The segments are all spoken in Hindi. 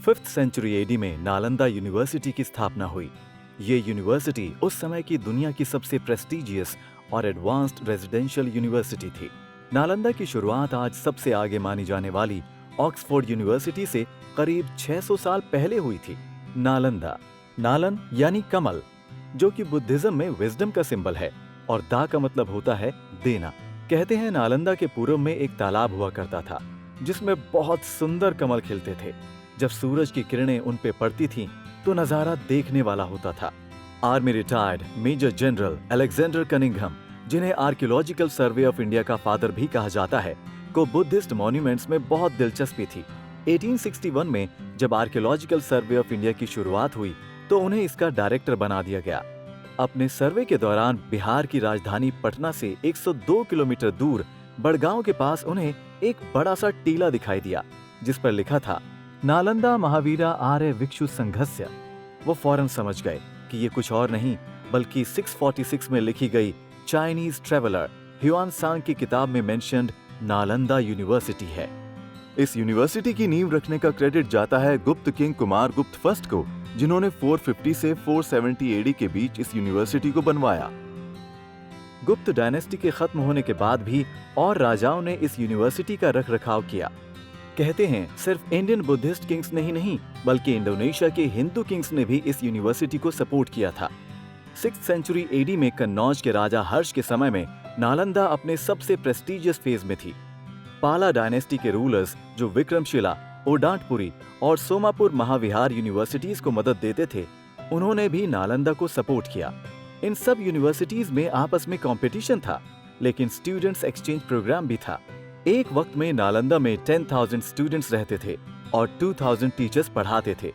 5th सेंचुरी एडी में नालंदा यूनिवर्सिटी की स्थापना हुई। ये यूनिवर्सिटी उस समय की दुनिया की सबसे प्रेस्टिजियस और एडवांस्ड रेजिडेंशियल यूनिवर्सिटी थी। नालंदा की शुरुआत आज सबसे आगे मानी जाने वाली ऑक्सफोर्ड यूनिवर्सिटी से करीब 600 साल पहले हुई थी। नालंदा, नालन यानी कमल, जो कि बुद्धिज्म में विजडम का सिंबल है, और दा का मतलब होता है देना। कहते हैं नालंदा के पूर्व में एक तालाब हुआ करता था जिसमें बहुत सुंदर कमल खिलते थे। जब सूरज की किरणें उन पे पड़ती थीं तो नजारा देखने वाला होता था। Army retired major general Alexander Cunningham, जिन्हें आर्कियोलॉजिकल सर्वे ऑफ इंडिया का फादर भी कहा जाता है, को बुद्धिस्ट मॉन्यूमेंट्स में बहुत दिलचस्पी थी। 1861 में जब आर्कियोलॉजिकल सर्वे ऑफ इंडिया की शुरुआत हुई तो उन्हें इसका डायरेक्टर बना दिया गया। अपने सर्वे के दौरान बिहार की राजधानी पटना से 102 किलोमीटर दूर बड़गांव के पास उन्हें एक बड़ा सा टीला दिखाई दिया जिस पर लिखा था नालंदा महावीरा आर्य विक्षु संघस्य। वो फौरन समझ गए कि ये कुछ और नहीं बल्कि 646 में लिखी गई चाइनीज ट्रेवलर ह्यूआन सांग की किताब में मेंशन्ड नालंदा यूनिवर्सिटी है। इस यूनिवर्सिटी की नींव रखने का क्रेडिट जाता है गुप्त किंग कुमार गुप्त फर्स्ट को, जिन्होंने 450 से 470 एडी के बीच इस यूनिवर्सिटी को बनवाया। गुप्त डायनेस्टी के खत्म होने के बाद भी और राजाओं ने इस यूनिवर्सिटी का रखरखाव किया। कहते हैं सिर्फ इंडियन बुद्धिस्ट किंग्स ने ही नहीं बल्कि इंडोनेशिया के हिंदू किंग्स ने भी इस यूनिवर्सिटी को सपोर्ट किया था। 6th सेंचुरी एडी में कन्नौज के राजा हर्ष के समय में नालंदा अपने सबसे प्रेस्टिजियस फेज में थी। पाला डायनेस्टी के रूलर्स जो विक्रमशिला, ओडांटपुरी और सोमापुर महाविहार यूनिवर्सिटीज को मदद देते थे, उन्होंने भी नालंदा को सपोर्ट किया। इन सब यूनिवर्सिटीज में आपस में कंपटीशन था, लेकिन स्टूडेंट्स एक्सचेंज प्रोग्राम भी था। एक वक्त में नालंदा में 10,000 स्टूडेंट्स रहते थे और 2,000 टीचर्स पढ़ाते थे।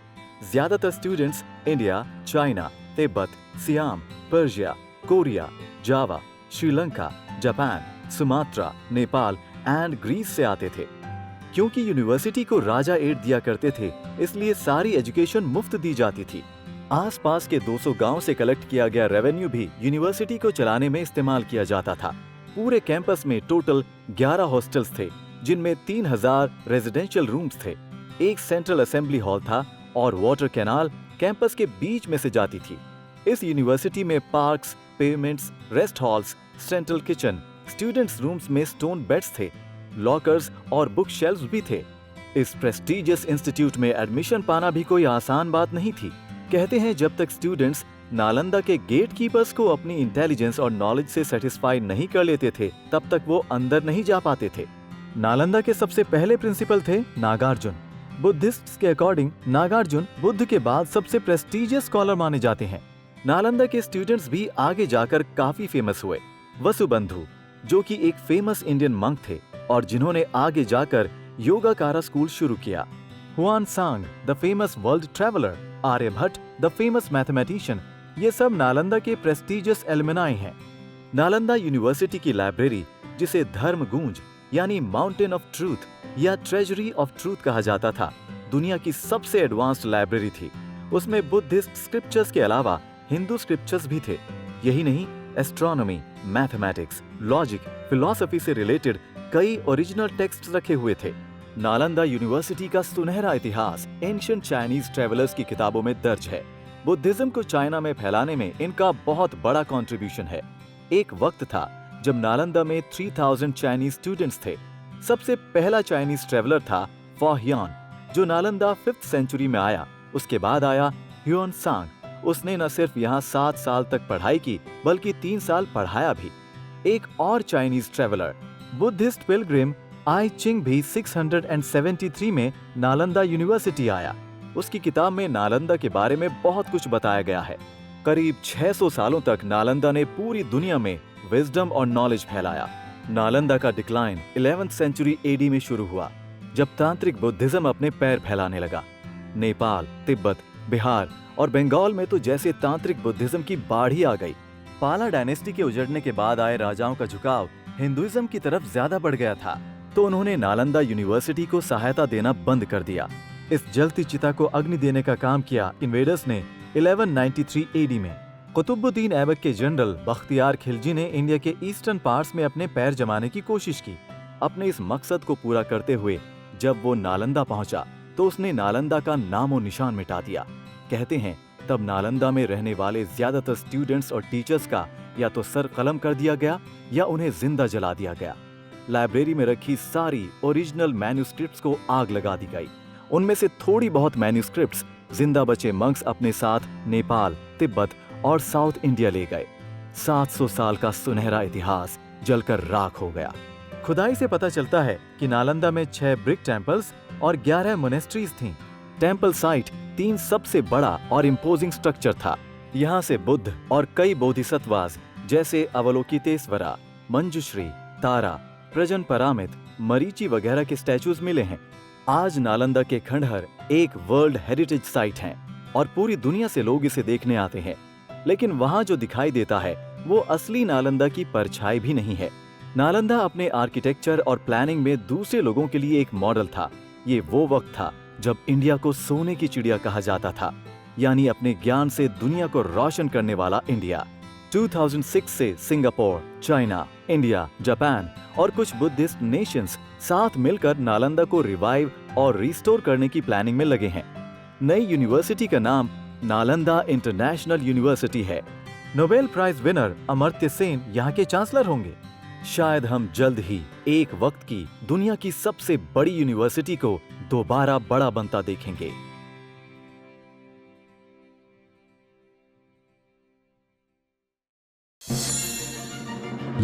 ज्यादातर students India, China, Tibet, Siam, Persia, Korea, Java, Sri Lanka, Japan, Sumatra, Nepal and Greece से आते थे। क्योंकि यूनिवर्सिटी को राजा एड दिया करते थे, इसलिए सारी एजुकेशन मुफ्त दी जाती थी। आसपास के 200 गांव से कलेक्ट किया गया रेवेन्यू भी यूनिवर्सिटी को चलाने में इस्तेमाल किया जाता था। पूरे कैंपस में टोटल 11 हॉस्टल्स थे, जिनमें 3000 रेजिडेंशियल रूम्स थे। एक सेंट्रल असेंबली हॉल था और वाटर कैनाल कैंपस के बीच में से जाती थी। इस यूनिवर्सिटी में parks, pavements, rest halls, central kitchen, students rooms में स्टोन बेड्स थे, लॉकर्स और बुक शेल्व्स भी थे। इस प्रेस्टिजियस इंस्टीट्यूट में एडमिशन पाना भी कोई आसान बात नहीं थी। कहते हैं जब तक स्टूडेंट्स नालंदा के गेट कीपर्स को अपनी इंटेलिजेंस और नॉलेज से सेटिस्फाई नहीं कर लेते थे, तब तक वो अंदर नहीं जा पाते थे। नालंदा के सबसे पहले प्रिंसिपल थे नागार्जुन। बुद्धिस्ट्स के अकॉर्डिंग नागार्जुन बुद्ध के बाद सबसे प्रेस्टिजियस स्कॉलर माने जाते हैं। नालंदा के स्टूडेंट्स भी आगे जाकर काफी फेमस हुए। वसुबंधु, जो कि एक फेमस इंडियन मंक थे और जिन्होंने आगे जाकर योगाकारा स्कूल शुरू किया। Hiuen Tsang, the famous world traveller, Aryabhatta, the famous mathematician, ये सब नालंदा के प्रेस्टिजियस एलुमनाई हैं। नालंदा यूनिवर्सिटी की लाइब्रेरी, जिसे धर्म गूंज यानी माउंटेन ऑफ ट्रूथ या ट्रेजरी ऑफ ट्रूथ कहा जाता था, दुनिया की सबसे एडवांस्ड लाइब्रेरी थी। उसमें बुद्धिस्ट स्क्रिप्चर्स के अलावा हिंदू स्क्रिप्चर्स भी थे। यही नहीं, एस्ट्रोनॉमी, मैथमेटिक्स, लॉजिक, फिलॉसफी से रिलेटेड कई ओरिजिनल टेक्स्ट रखे हुए थे। नालंदा यूनिवर्सिटी का सुनहरा इतिहास एंशिएंट चाइनीज ट्रेवलर्स की किताबों में दर्ज है। बुद्धिज्म को चाइना में फैलाने में इनका बहुत बड़ा कंट्रीब्यूशन है। एक वक्त था जब नालंदा में 3000 चाइनीज स्टूडेंट्स थे। सबसे पहला चाइनीज ट्रेवलर था फाहियान, जो नालंदा 5th सेंचुरी में आया। उसके बाद आया ह्यूआन सांग। उसने न सिर्फ यहाँ 7 साल तक पढ़ाई की बल्कि 3 साल पढ़ाया भी। एक और चाइनीज ट्रेवलर बुद्धिस्ट पिलग्रिम आई चिंग भी 673 में नालंदा यूनिवर्सिटी आया। उसकी किताब में नालंदा के बारे में बहुत कुछ बताया गया है। करीब 600 सालों तक नालंदा ने पूरी दुनिया में विजडम और नॉलेज फैलाया। नालंदा का डिक्लाइन 11th सेंचुरी एडी में शुरू हुआ, जब तांत्रिक बुद्धिज्म अपने पैर फैलाने लगा। नेपाल, तिब्बत, बिहार और बंगाल में तो जैसे तांत्रिक बुद्धिज्म की बाढ़ ही आ गई। पाला डायनेस्टी के उजड़ने के बाद आए राजाओं का झुकाव हिंदुइज्म की तरफ ज्यादा बढ़ गया था, तो उन्होंने नालंदा यूनिवर्सिटी को सहायता देना बंद कर दिया। इस जलती चिता को अग्नि देने का काम किया इन्वेडर्स ने 1193 एडी में। कुतुबुद्दीन ऐबक के जनरल बख्तियार खिलजी ने इंडिया के ईस्टर्न पार्ट्स में अपने पैर जमाने की कोशिश की। अपने इस मकसद को पूरा करते हुए जब वो नालंदा पहुंचा तो उसने नालंदा का नामो निशान मिटा दिया। कहते हैं तब नालंदा में रहने वाले ज्यादातर स्टूडेंट्स और टीचर्स का या तो सर कलम कर दिया गया या उन्हें जिंदा जला दिया गया। लाइब्रेरी में रखी सारी ओरिजिनल मैन्युस्क्रिप्ट्स को आग लगा दी गई। उनमें से थोड़ी बहुत मैन्युस्क्रिप्ट्स जिंदा बचे मंक्स अपने साथ नेपाल, तिब्बत और साउथ इंडिया ले गए। 700 साल का सुनहरा इतिहास जलकर राख हो गया। खुदाई से पता चलता है कि नालंदा में 6 ब्रिक टेम्पल्स और 11 मोनेस्ट्रीज थीं। टेम्पल साइट 3 सबसे बड़ा और इम्पोजिंग स्ट्रक्चर था। यहाँ से बुद्ध और कई बोधिसत्वास जैसे अवलोकितेश्वरा, मंजुश्री, तारा, प्रजन परामित, मरीचि वगैरह के स्टैचूज मिले हैं। आज नालंदा के खंडहर एक वर्ल्ड हेरिटेज साइट हैं और पूरी दुनिया से लोग इसे देखने आते हैं। लेकिन वहाँ जो दिखाई देता है वो असली नालंदा की परछाई भी नहीं है। नालंदा अपने आर्किटेक्चर और प्लानिंग में दूसरे लोगों के लिए एक मॉडल था। ये वो वक्त था जब इंडिया को सोने की चिड़िया कहा जाता था, यानी अपने ज्ञान से दुनिया को रोशन करने वाला इंडिया। 2006 से सिंगापुर, चाइना, इंडिया, जापान और कुछ बुद्धिस्ट नेशंस साथ मिलकर नालंदा को रिवाइव और रिस्टोर करने की प्लानिंग में लगे हैं। नई यूनिवर्सिटी का नाम नालंदा इंटरनेशनल यूनिवर्सिटी है। Nobel prize winner Amartya Sen यहाँ के चांसलर होंगे। शायद हम जल्द ही एक वक्त की दुनिया की सबसे बड़ी यूनिवर्सिटी को दोबारा बड़ा बनता देखेंगे।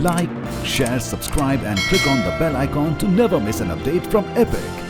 Like, share, subscribe and click on the bell icon to never miss an update from Epic.